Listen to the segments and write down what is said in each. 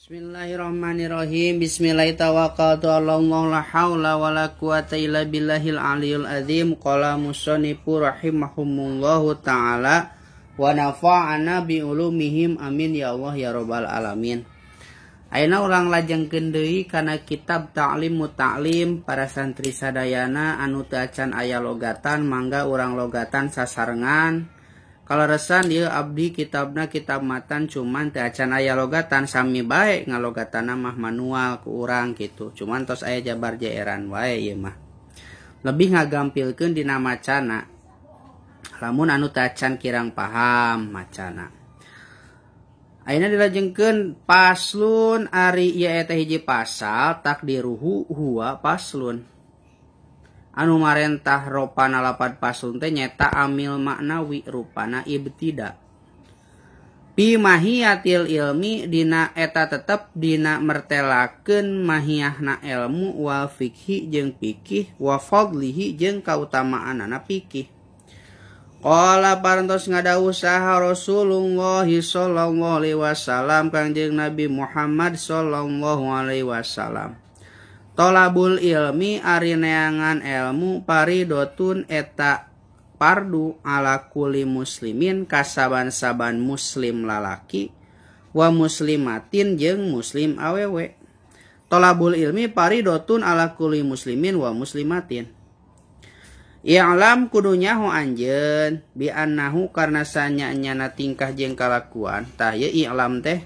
Bismillahirrahmanirrahim. Bismillahirrahmanirrahim. La haula wala quwata illa billahil aliyul azim. Qala musannifu rahimahumullahu ta'ala wa nafa'ana bi ulumihim amin ya Allah ya rabbal alamin. Ayeuna urang lajengkeun deui kana kitab Ta'lim Muta'lim para santri sadayana anu teu acan aya logatan mangga urang logatan sasarengan. Kalau resan dia abdi kitabna kitab matan cuman teu acan aya logatan sami bae ngalogatana mah manual ku urang gitu. Cuman tos aya jabar jaeran wae ieu mah. Lebih ngagampilkeun dina macana. Lamun anu teu acan kirang paham macana. Ayeuna dilajengkeun paslun ari ieu eta hiji pasal takdiruhu huwa paslun. Anu marentah ropana lapad paslun teh nyata amil maknawi rupana ibtida. Pi mahiyatil ilmi dina eta tetep dina mertelakeun mahiyahna ilmu wa fikhi jeung fikih wa fadlihi jeung kautamaanana fikih. Qala parantos ngadawuh saha Rasulullah sallallahu alaihi wasallam Kangjeng Nabi Muhammad sallallahu alaihi wasallam. Tolabul ilmi ari neangan ilmu paridotun eta pardu ala kulli muslimin kasaban-saban muslim lalaki wa muslimatin jeung muslim awewe. Tolabul ilmi paridotun ala kulli muslimin wa muslimatin. I'lam kudunya ho anjeun bi annahu karna sanyanyana tingkah jeung kalakuan tah ye i'lam teh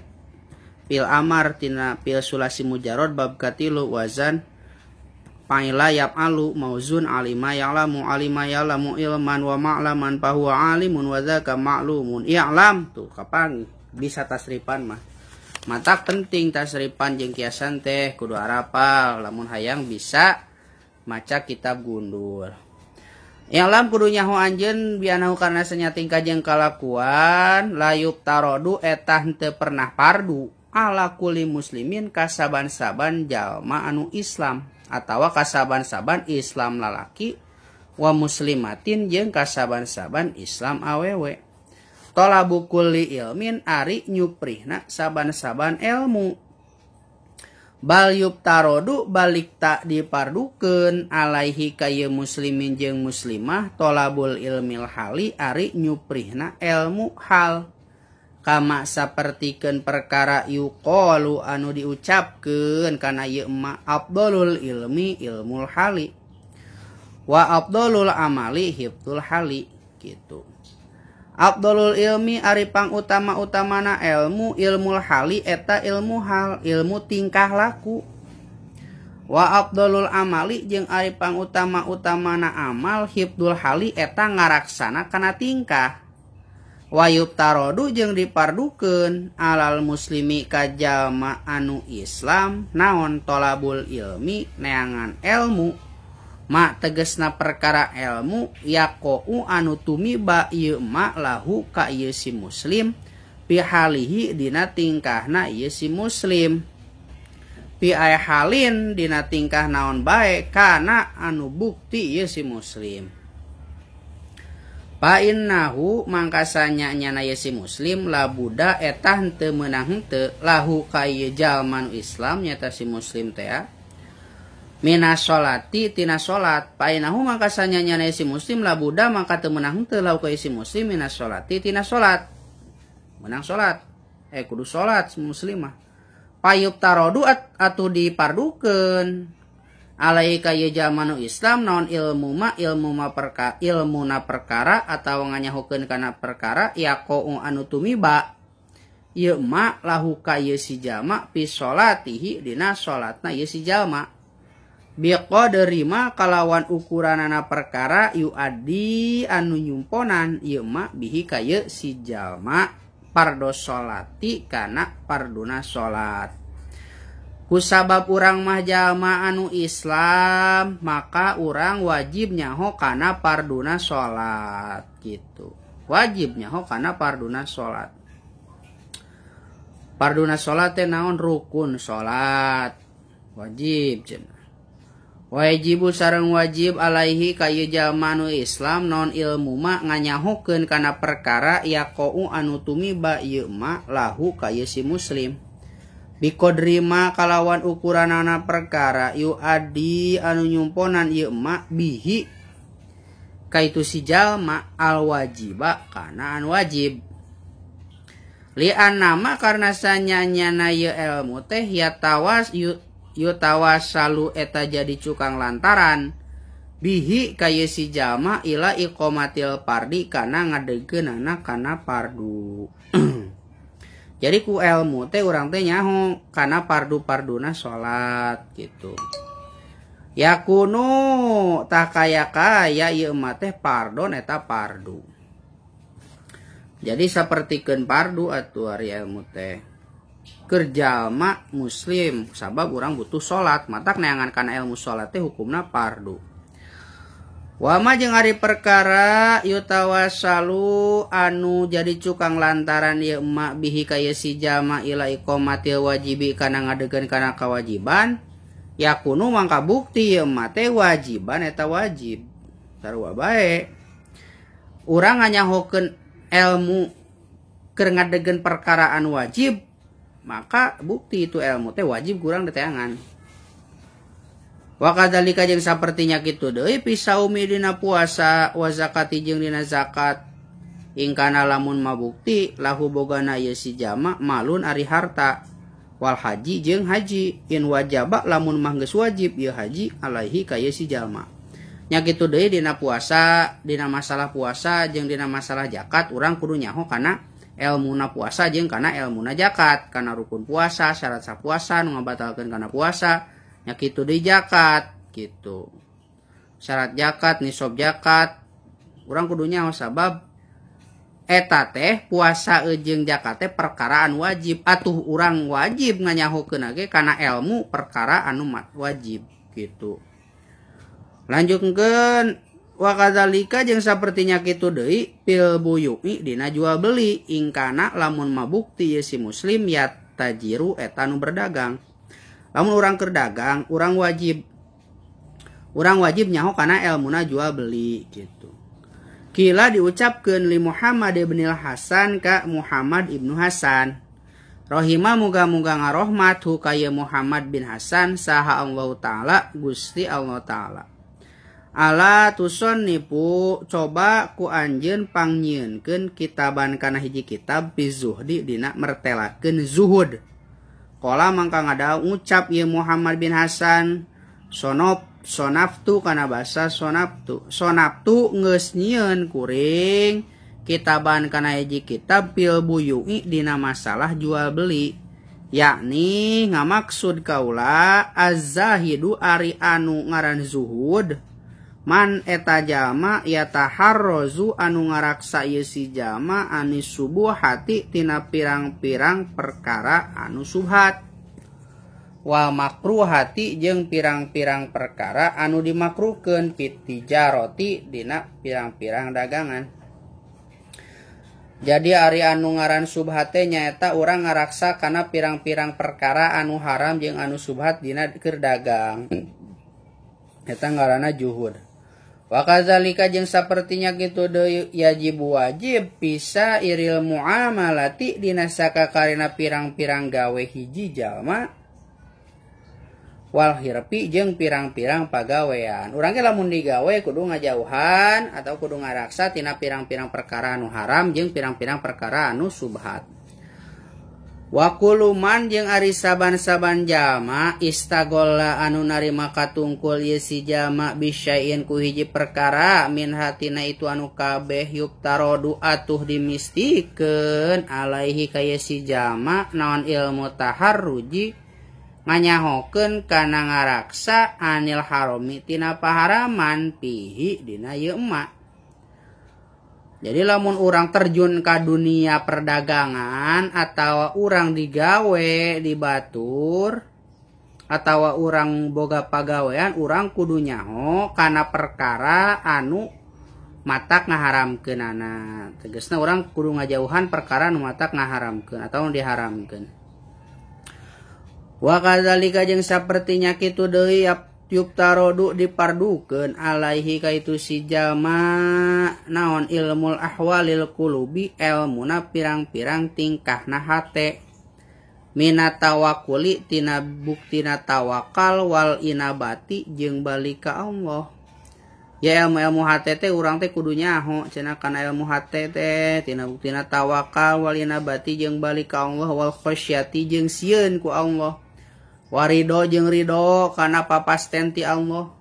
fil amar tina fil sulasi mujarrad bab katilu wazan fa'ila yaf'alu mauzun alima ya'lamu ilman wa ma'laman fa huwa alimun wa dzaka ma'lumun. I'lam tuh kapan bisa tasrifan mah matak penting tasrifan jeung kiasan teh kudu arapal lamun hayang bisa maca kitab gundul. I'lam kudu nyaho anjeun bianahu karna sanyatingkah jeung kalakuan layub tarodu eta henteu pernah pardu ala kulli muslimin kasaban-saban jalma anu Islam atawa kasaban-saban Islam lalaki wa muslimatin jeung kasaban-saban Islam awewe. Tolabu kulli ilmin ari nyuprihna saban-saban ilmu. Bal yubtarodu balik tak dipardukeun alaihi kaya muslimin jeung muslimah tolabul ilmil hali ari nyuprihna ilmu hal. Kama sapertikeun perkara yuqalu anu diucapkeun kana ieu ma afdalul ilmi ilmul hali wa afdalul amali hifdzul hali gitu. Afdalul ilmi ari pang utama-utamana ilmu ilmul hali eta ilmu hal ilmu tingkah laku. Wa afdalul amali jeung ari pang utama-utamana amal hifdzul hali eta ngaraksana kana tingkah. Wa yubtarodu jeung dipardukeun alal muslimi ka jalma anu Islam naon tolabul ilmi neangan ilmu ma tegesna perkara ilmu yaqou anu tumiba ieu ma lahu ka ieu si muslim pi halihi dina tingkahna ieu si muslim pi ay halin dina tingkah naon bae kana anu bukti ieu si muslim. Pa innahu mangkasanya nyana ieu si muslim labuda eta henteu meunang henteu lahu ka ieu jalma anu Islam nyata si muslim teh minas sholati tina sholat. Painahu mangkasanya nyana si muslim labuda mangka teu meunang henteu lahu ka si muslim minas sholati tina sholat. Meunang sholat. Kudu sholat muslimah. Payub tarodu atuh dipardukeun. Alai ka ieu jalma nu Islam naon ilmuna perkara atawa nganyahokeun kana perkara yaqou anu tumiba. Ieu ma lahu ka ieu si jalma fi sholatihi dina sholatna ieu si jalma. Biqadri ma kalawan ukuranana perkara yu adi anu nyumponan ieu ma bihi ka ieu si jalma pardo sholati kana parduna sholat. Kusabab urang mah jalma anu Islam maka urang wajib nyaho kana parduna sholat gitu. Wajib nyaho kana parduna sholat. Parduna sholat teh naon rukun sholat. Wajib cenah. Wajibu sareng wajib alaihi ka ieu jalma anu Islam naon ilmu ma nganyahokeun kana perkara yaqou anu tumiba ieu ma lahu ka ieu si muslim. bikodrima kalawan ukuranana perkara yu adi anu nyumponan ieu ma bihi kaitu si jalma al wajiba kana anu wajib lian nama karena sanyanyana ieu ilmu teh ya tawas yu tawasalu eta jadi cukang lantaran bihi kaya si jalma ila iqomatil pardi kana ngadegeunana kana pardu. Jadi ku ilmu teh urang teh nyaho kana pardu-parduna salat gitu. Yakunu tah kaya ieu mah teh pardon eta pardu. Jadi sapertikeun pardu atuh ari ilmu teh. Keur jalma muslim sabab urang butuh salat, matak neangan kana ilmu salat teh hukumna pardu. Wama jeung ari perkara yutawasalu anu jadi cukang lantaran ieu emak bihi kaya si jalma ila iqomatil wajibi kana ngadegeun kana kewajiban yakunu mangka bukti ieu emak teh wajiban eta wajib sarua bae urang nganyahokeun ilmu keur ngadegeun perkara anu wajib maka bukti itu ilmu teh wajib kurang diteangan. Wa kadzalika jeung sapertinya kitu deui pisaumi dina puasa wa zakati jeung dina zakat ingkana lamun mabukti lahu bogana ieu si jalma malun ari harta wal haji jeung haji in wajaba lamun mah geus wajib ieu haji alaihi ka ieu si jalma nya kitu deui dina puasa dina masalah puasa jeung dina masalah zakat urang kudu nyaho kana ilmuna puasa jeung kana ilmuna zakat kana rukun puasa syarat sapuasa nu ngabatalkeun kana puasa nya kitu deui zakat gitu. Syarat zakat, nisab zakat urang kudu nyaho sabab eta teh puasa jeung zakat teh perkara anu wajib atuh urang wajib nganyahokeun ge kana ilmu perkara anu wajib gitu. Lanjutkeun wa kadzalika jeung sapertinya kitu deui pil buyui dina jual beli ingkana lamun mabukti ieu si muslim ya tajiru eta nu berdagang. Lamun urang keur dagang, urang wajib nyaho kana ilmuna jual beli gitu. Kila diucapkeun li Muhammad ibn Hasan ka Muhammad ibnu Hasan. Rahimah muga-muga ngarohmat hu kaya Muhammad bin Hasan saha Allah taala Gusti Allah taala. Ala tuson nipu coba ku anjeun pangyieunkeun kitaban kana hiji kitab bizuhdi dina mertelakeun zuhud. Kala mangka ngada ucap ieu Muhammad bin Hasan sonaftu kana basa sonaftu geus nyieun kuring kitaban kana hiji kitab pil buyui dina masalah jual beli yakni ngamaksud kaula az-zahidu ari anu ngaran zuhud man eta jalma yataharrozu anu ngaraksa ieu si jalma anis subuhati tina pirang-pirang perkara anu subhat wa makruhati jeung pirang-pirang perkara anu dimakruhkeun fit tijaroti dina pirang-pirang dagangan. Jadi ari anu ngaran subhat teh nyaeta urang ngaraksa kana pirang-pirang perkara anu haram jeung anu subhat dina keur dagang. Eta ngaranna juhud. Wa kadzalika jeung sapertinya kitu deui yajib wajib bisa iril muamalati dina sakakarina pirang-pirang gawe hiji jalma wal hirpi jeung pirang-pirang pagawean. Urang ge lamun digawe kudu ngajauhan atau kudu ngaraksa tina pirang-pirang perkara anu haram jeung pirang-pirang perkara anu subhat. Wa kuluman jeung ari saban-saban jalma istagolla anu narima katungkul ieu si jalma bisyai'in ku hiji perkara min hatina itu anu kabeh yuktarodu atuh dimistikeun alaihi ka ieu si jalma naon ilmu taharruji nganyahokeun kana ngaraksa anil harami tina paharaman pihi dina ieu emak. Jadi lamun urang terjun ka dunia perdagangan atau urang digawe di batur atau urang boga pagawean urang kudu nyaho kana perkara anu matak ngaharamkeunana. Tegasna urang kudu ngajauhan perkara anu matak ngaharamkeun atau diharamkeun. Wa kadzalika jeung sapertinya kitu deui yuktarodu dipardukeun alaihi ka itu si jalma naon ilmul ahwalil qulubi ilmuna pirang-pirang tingkahna hate minatawakuli tina buktina tawakal wal inabati jeung balik ka Allah. Ya ilmu hate teh urang teh kudu nyaho cenah kana ilmu hate teh tina buktina tawakal wal inabati jeung balik ka Allah wal khasyati jeung sieun ku Allah. Warido jeung ridho kana papasten ti Allah.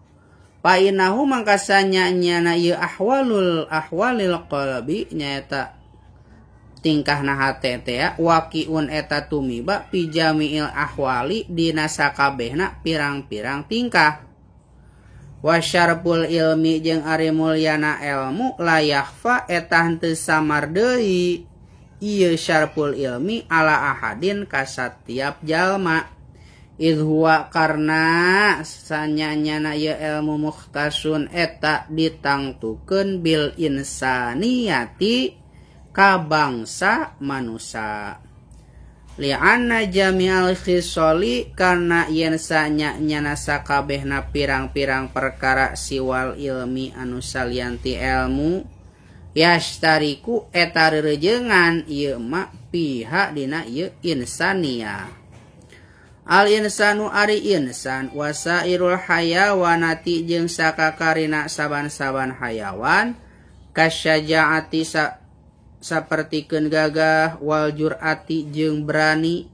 Fa innahu mangkasanya nyana ieu ahwalil qalbi nyaeta tingkahna hate teh waqiun eta tumiba fi jami'il ahwali dina sakabehna pirang-pirang tingkah. Wasyarpul ilmi jeung ari mulyana ilmu la yakhfa eta henteu samar deui ieu syarpul ilmi ala ahadin ka satiap jalma. Idhuwa karna sanyanyana ieu ilmu mukhtasun eta ditangtukeun bil insaniyati ka bangsa manusia. Li'anna jami'al khisoli karena yen sanyanyana sakabehna pirang-pirang perkara siwal ilmi anu salianti ilmu yashtariku eta rerejengan ieu ma pihak dina ieu insania. Al insanu ari insan wasairul hayawanati jeung sakakarina saban-saban hayawan kasyajaati sapertikeun gagah wal jur'ati jeung berani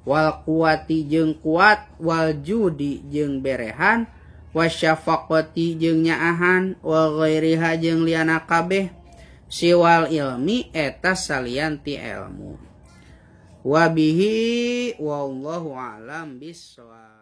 wal quwati jeung kuat wal judi jeung berehan wasyafaqati jeung nyaahan wa ghairiha jeung liana kabeh siwal ilmi eta salianti ilmu. Wabihi wallahu a'lam bissawab.